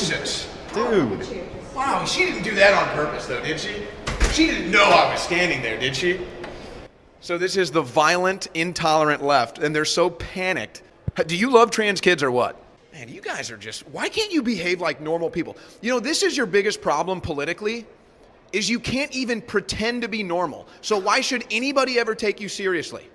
Jesus. Dude. Wow, she didn't do that on purpose though, did she? She didn't know I was standing there, did she? So this is the violent, intolerant left, and they're so panicked. Do you love trans kids or what? Man, you guys are just, why can't you behave like normal people? You know, this is your biggest problem politically, is you can't even pretend to be normal. So why should anybody ever take you seriously?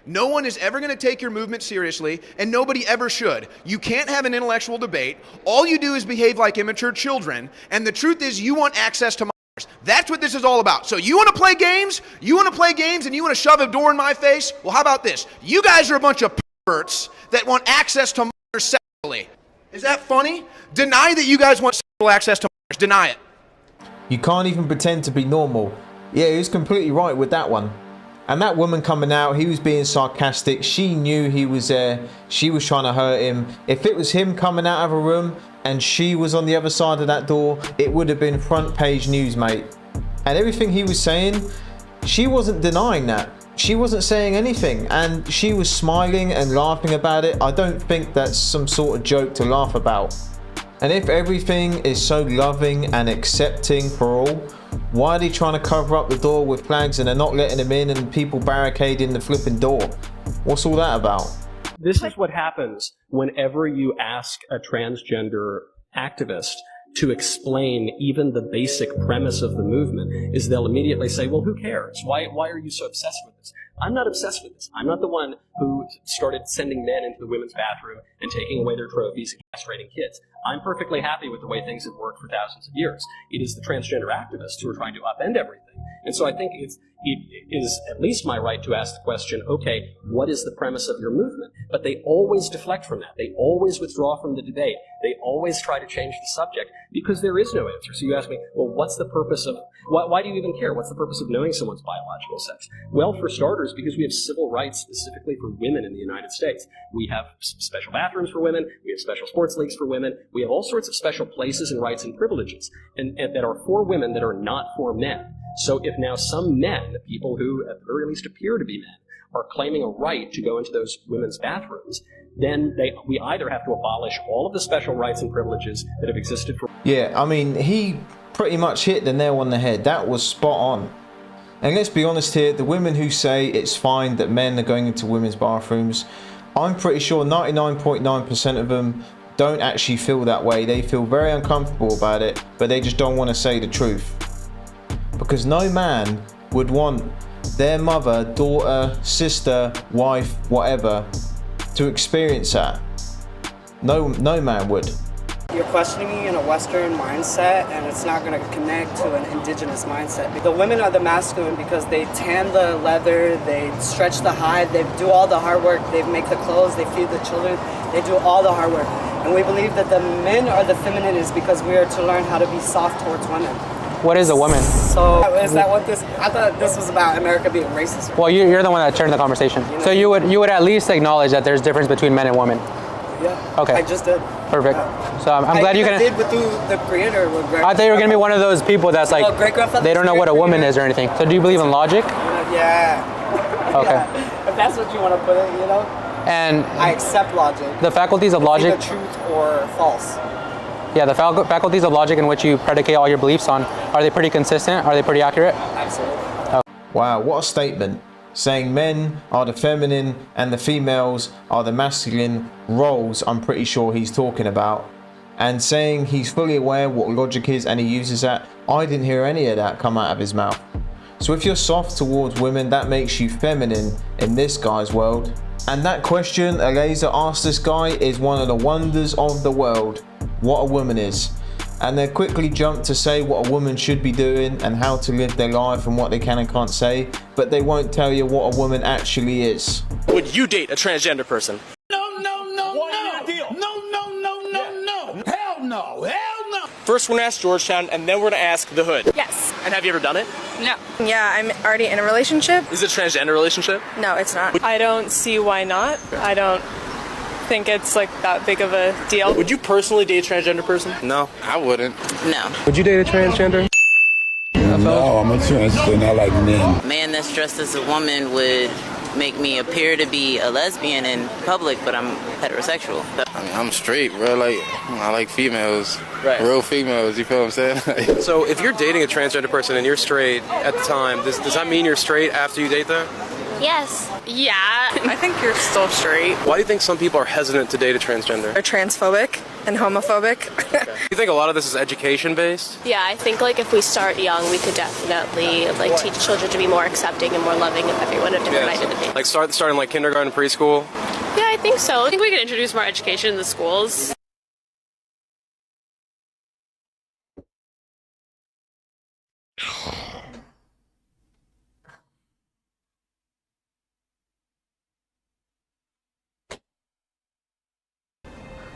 No one is ever going to take your movement seriously, and nobody ever should. You can't have an intellectual debate. All you do is behave like immature children, and the truth is you want access to minors. That's what this is all about. So you want to play games? You want to play games and you want to shove a door in my face? Well, how about this? You guys are a bunch of perverts that want access to minors sexually. Is that funny? Deny that you guys want sexual access to minors. Deny it. You can't even pretend to be normal. Yeah, he was completely right with that one. And that woman coming out, he was being sarcastic. She knew he was there. She was trying to hurt him. If it was him coming out of a room and she was on the other side of that door, it would have been front page news, mate. And everything he was saying, she wasn't denying that. She wasn't saying anything. And she was smiling and laughing about it. I don't think that's some sort of joke to laugh about. And if everything is so loving and accepting for all, why are they trying to cover up the door with flags and they're not letting them in and people barricading the flipping door? What's all that about? This is what happens whenever you ask a transgender activist to explain even the basic premise of the movement, is they'll immediately say, well, who cares? Why are you so obsessed with this? I'm not obsessed with this. I'm not the one who started sending men into the women's bathroom and taking away their trophies and castrating kids. I'm perfectly happy with the way things have worked for thousands of years. It is the transgender activists who are trying to upend everything. And so I think it is at least my right to ask the question, okay, what is the premise of your movement? But they always deflect from that. They always withdraw from the debate. They always try to change the subject because there is no answer. So you ask me, well, what's the purpose of, why do you even care? What's the purpose of knowing someone's biological sex? Well, for starters, because we have civil rights specifically for women in the United States. We have special bathrooms for women. We have special sports leagues for women. We have all sorts of special places and rights and privileges and that are for women that are not for men. So if now some men, people who at the very least appear to be men, are claiming a right to go into those women's bathrooms, then we either have to abolish all of the special rights and privileges that have existed for... Yeah, I mean, he pretty much hit the nail on the head. That was spot on. And let's be honest here, the women who say it's fine that men are going into women's bathrooms, I'm pretty sure 99.9% of them don't actually feel that way. They feel very uncomfortable about it, but they just don't want to say the truth. Because no man would want their mother, daughter, sister, wife, whatever, to experience that. No man would. You're questioning me in a Western mindset, and it's not going to connect to an indigenous mindset. The women are the masculine because they tan the leather, they stretch the hide, they do all the hard work, they make the clothes, they feed the children, they do all the hard work. And we believe that the men are the feminine is because we are to learn how to be soft towards women. What is a woman? So is that what this? I thought this was about America being racist. Well, you're the one that turned the conversation. So you would at least acknowledge that there's difference between men and women. Yeah. Okay. I just did. Perfect. So I'm glad you're gonna. I did with the creator. I thought you were gonna be one of those people that's like they don't know what a woman is or anything. So do you believe in logic? Yeah. Okay. Yeah. If that's what you want to put it, you know. And I accept logic. The faculties of logic. Either truth or false. Yeah, the faculties of logic in which you predicate all your beliefs on, are they pretty consistent? Are they pretty accurate? Absolutely. Oh. Wow, what a statement. Saying men are the feminine and the females are the masculine roles, I'm pretty sure he's talking about. And saying he's fully aware what logic is and he uses that. I didn't hear any of that come out of his mouth. So if you're soft towards women, that makes you feminine in this guy's world. And that question Eliza asked this guy is one of the wonders of the world. What a woman is. And they quickly jump to say what a woman should be doing and how to live their life and what they can and can't say, but they won't tell you what a woman actually is. Would you date a transgender person? No. Hell no. First we're gonna ask Georgetown and then we're gonna ask the Hood. Yes. And have you ever done it? No. Yeah, I'm already in a relationship. Is it a transgender relationship? No, it's not. I don't see why not. I don't think it's like that big of a deal. Would you personally date a transgender person? No, I wouldn't. No. Would you date a transgender? No, I'm a transgender. I like men. A man that's dressed as a woman would make me appear to be a lesbian in public, but I'm heterosexual. I mean, I'm straight, bro. Like, I like females, Right. real females. You feel what I'm saying? So if you're dating a transgender person and you're straight at the time, does that mean you're straight after you date them? Yes. Yeah, I think you're still straight. Why do you think some people are hesitant to date a transgender? They're transphobic and homophobic. Do you think a lot of this is education based? Yeah, I think like if we start young, we could definitely like teach children to be more accepting and more loving of everyone of different identities. Like starting like kindergarten, preschool? Yeah, I think so. I think we could introduce more education in the schools.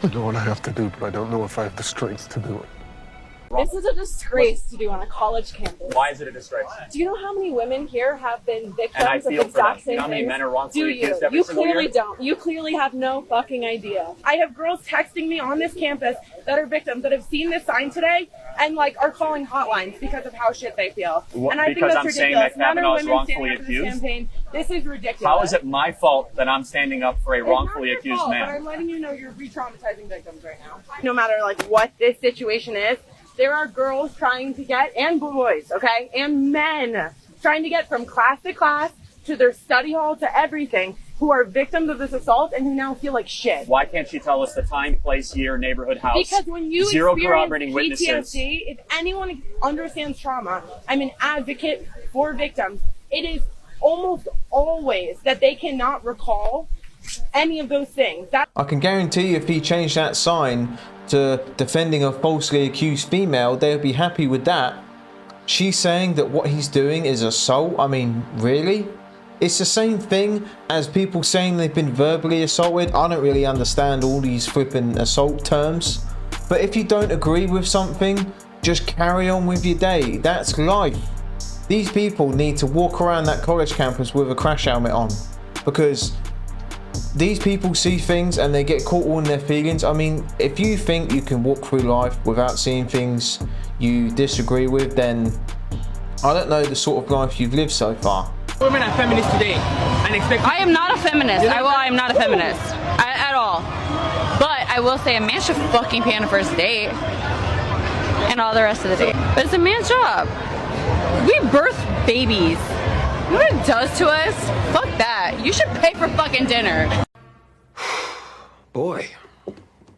I know what I have to do, but I don't know if I have the strength to do it. This is a disgrace to do on a college campus. Why is it a disgrace? Do you know how many women here have been victims And I of the feel for exact them. same You know how many things? men are wrongfully accused every You single clearly year? don't. You clearly have no fucking idea. I have girls texting me on this campus that are victims that have seen this sign today and like are calling hotlines because of how shit they feel. What, and I think because that's I'm saying ridiculous. that Men or Kavanaugh is women standing wrongfully up for this accused? campaign. This is ridiculous. How is it my fault that I'm standing up for a wrongfully It's not your accused fault, man? But I'm letting you know you're re-traumatizing victims right now. No matter like what this situation is, there are girls trying to get, and boys, okay, and men trying to get from class to class to their study hall to everything who are victims of this assault and who now feel like shit. Why can't she tell us the time, place, year, neighborhood, house? Because when you Zero experience corroborating witnesses. PTSD, if anyone understands trauma, I'm an advocate for victims. It is almost always that they cannot recall any of those things. I can guarantee you if he changed that sign to defending a falsely accused female, they would be happy with that. She's saying that what he's doing is assault. I mean, really? It's the same thing as people saying they've been verbally assaulted. I don't really understand all these flipping assault terms. But if you don't agree with something, just carry on with your day. That's life. These people need to walk around that college campus with a crash helmet on, because these people see things and they get caught all in their feelings. I mean, if you think you can walk through life without seeing things you disagree with, then I don't know the sort of life you've lived so far. Women are feminists today and expect. I am not a feminist. I am not a feminist at all. But I will say a man should fucking pay on a first date and all the rest of the day. But it's a man's job. We birth babies. You know what it does to us? Fuck that. You should pay for fucking dinner. Boy,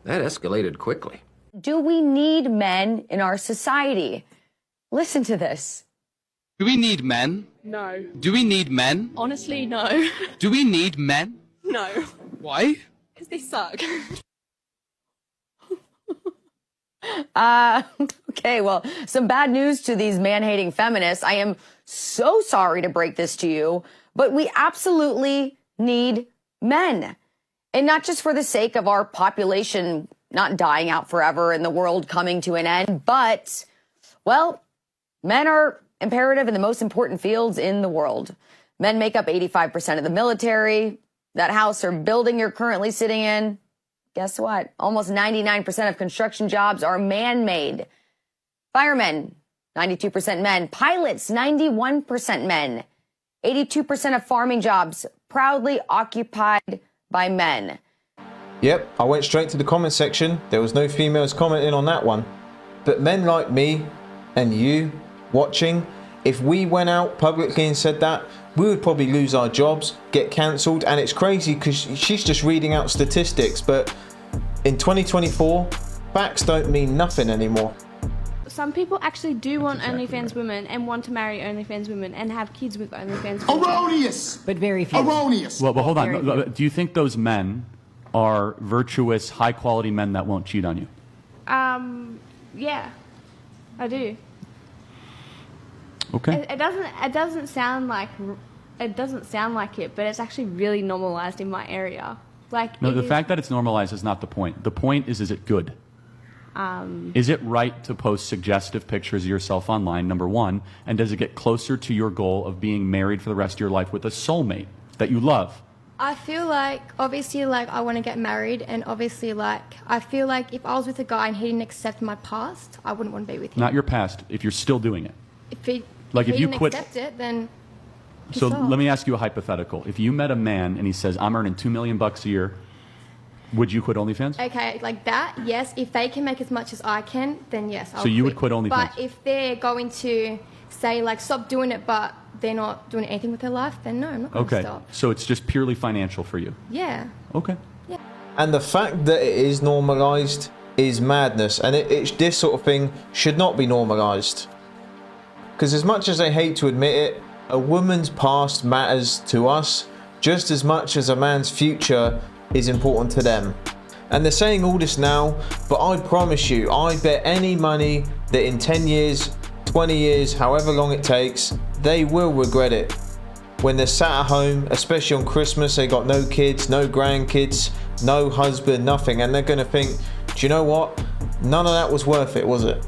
that escalated quickly. Do we need men in our society? Listen to this. Do we need men? No. Do we need men? Honestly, no. Do we need men? No. Why? Because they suck. Okay, well, some bad news to these man-hating feminists. I am so sorry to break this to you, but we absolutely need men. And not just for the sake of our population not dying out forever and the world coming to an end, but, well, men are imperative in the most important fields in the world. Men make up 85% of the military. That house or building you're currently sitting in, guess what? Almost 99% of construction jobs are man-made. Firemen, 92% men. Pilots, 91% men. 82% of farming jobs proudly occupied by men. Yep, I went straight to the comment section. There was no females commenting on that one. But men like me and you watching, if we went out publicly and said that, we would probably lose our jobs, get cancelled. And it's crazy because she's just reading out statistics, but in 2024, facts don't mean nothing anymore. Some people actually do want OnlyFans women and want to marry OnlyFans women and have kids with OnlyFans women. Erroneous! But very few. Erroneous! Well, hold on. Do you think those men are virtuous, high-quality men that won't cheat on you? Yeah, I do. Okay. It doesn't sound like it, but it's actually really normalized in my area. Like, No, the fact that it's normalized is not the point. The point is it good? Is it right to post suggestive pictures of yourself online, number one? And does it get closer to your goal of being married for the rest of your life with a soulmate that you love? I feel like, obviously, like, I want to get married, and obviously, like, I feel like if I was with a guy and he didn't accept my past, I wouldn't want to be with him. Not your past, if you're still doing it. If he Like if you didn't quit, accept it, then So let me ask you a hypothetical. If you met a man and he says, I'm earning $2 million a year, would you quit OnlyFans? Okay, like that, yes. If they can make as much as I can, then yes, I'll So you quit. would quit OnlyFans? But if they're going to say, like, stop doing it, but they're not doing anything with their life, then no, I'm not going to stop. So it's just purely financial for you? Yeah. Okay. Yeah. And the fact that it is normalised is madness. And this sort of thing should not be normalised. Because as much as I hate to admit it, a woman's past matters to us just as much as a man's future is important to them. And they're saying all this now, but I promise you, I bet any money that in 10 years, 20 years, however long it takes, they will regret it. When they're sat at home, especially on Christmas, they got no kids, no grandkids, no husband, nothing, and they're gonna think, do you know what? None of that was worth it, was it?